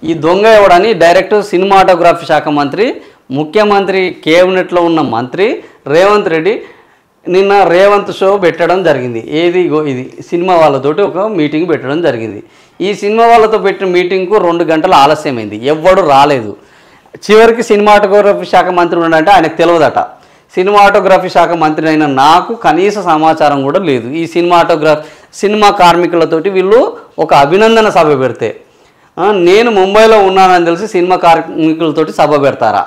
ఈ దొంగ ఎవడని డైరెక్ట్ సినిమాటోగ్రఫీ శాఖ మంత్రి, ముఖ్యమంత్రి కేబినెట్లో ఉన్న మంత్రి రేవంత్ రెడ్డి నిన్న రేవంత్ షో పెట్టడం జరిగింది. ఇది సినిమా వాళ్ళతోటి ఒక మీటింగ్ పెట్టడం జరిగింది. ఈ సినిమా వాళ్ళతో పెట్టిన మీటింగ్కు 2 గంటలు ఆలస్యమైంది. ఎవ్వడు రాలేదు. చివరికి సినిమాటోగ్రఫీ శాఖ మంత్రి ఉన్నాడంటే ఆయనకు తెలియదట. సినిమాటోగ్రఫీ శాఖ మంత్రి అయిన నాకు కనీస సమాచారం కూడా లేదు. ఈ సినిమా కార్మికులతోటి వీళ్ళు ఒక అభినందన సభ పెడితే నేను ముంబైలో ఉన్నానని తెలిసి సినిమా కార్మికులతోటి సభ పెడతారా?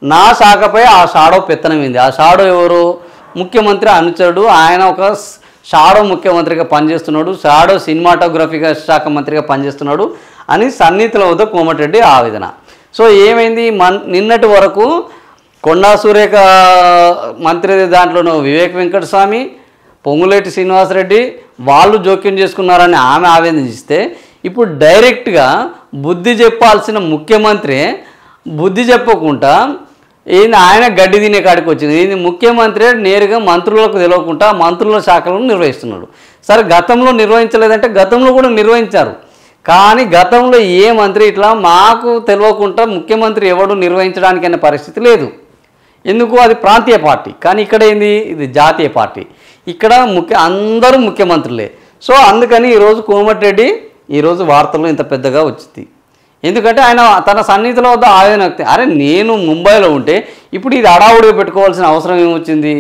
నా శాఖపై ఆ షాడో పెత్తనమైంది. ఆ షాడో ఎవరు? ముఖ్యమంత్రి అనుచరుడు. ఆయన ఒక షాడో ముఖ్యమంత్రిగా పనిచేస్తున్నాడు, షాడో సినిమాటోగ్రఫీ శాఖ మంత్రిగా పనిచేస్తున్నాడు అని సన్నిహితుల వద్ద కోమటిరెడ్డి ఆవేదన. సో ఏమైంది? నిన్నటి వరకు కొండా సురేఖ మంత్రి దాంట్లోనూ వివేక్ వెంకటస్వామి, పొంగులేటి శ్రీనివాసరెడ్డి వాళ్ళు జోక్యం చేసుకున్నారని ఆమె ఆవేదనిస్తే ఇప్పుడు డైరెక్ట్గా బుద్ధి చెప్పాల్సిన ముఖ్యమంత్రి బుద్ధి చెప్పకుండా ఆయన గడ్డి తినే కాడికి వచ్చింది. ఇది ముఖ్యమంత్రి నేరుగా మంత్రులకు తెలియకుండా మంత్రుల శాఖలను నిర్వహిస్తున్నాడు. సరే గతంలో నిర్వహించలేదంటే గతంలో కూడా నిర్వహించారు. కానీ గతంలో ఏ మంత్రి ఇట్లా మాకు తెలియకుండా ముఖ్యమంత్రి ఎవడు నిర్వహించడానికి అనే పరిస్థితి లేదు. ఎందుకు? అది ప్రాంతీయ పార్టీ. కానీ ఇక్కడ ఏంది? ఇది జాతీయ పార్టీ. ఇక్కడ అందరూ ముఖ్యమంత్రులే. సో అందుకని ఈరోజు కోమటిరెడ్డి ఈరోజు వార్తల్లో ఇంత పెద్దగా వచ్చింది. ఎందుకంటే ఆయన తన సన్నిహితుల వద్ద ఆవేదన వ్యక్తం. అరే నేను ముంబైలో ఉంటే ఇప్పుడు ఇది అడావుడిగా పెట్టుకోవాల్సిన అవసరం ఏమొచ్చింది?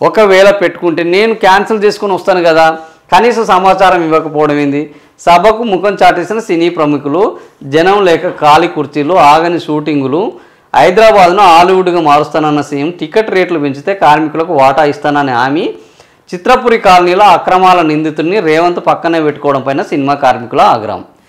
ఒకవేళ పెట్టుకుంటే నేను క్యాన్సిల్ చేసుకొని వస్తాను కదా. కనీస సమాచారం ఇవ్వకపోవడం ఏంది? సభకు ముఖం చాటేసిన సినీ ప్రముఖులు, జనం లేక ఖాళీ కుర్చీలు, ఆగని షూటింగులు, హైదరాబాద్ను హాలీవుడ్గా మారుస్తానన్న సీఎం, టికెట్ రేట్లు పెంచితే కార్మికులకు వాటా ఇస్తానని హామీ, చిత్రపురి కాలనీలో అక్రమాల నిందితుడిని రేవంత్ పక్కనే పెట్టుకోవడం పైన సినిమా కార్మికుల ఆగ్రహం.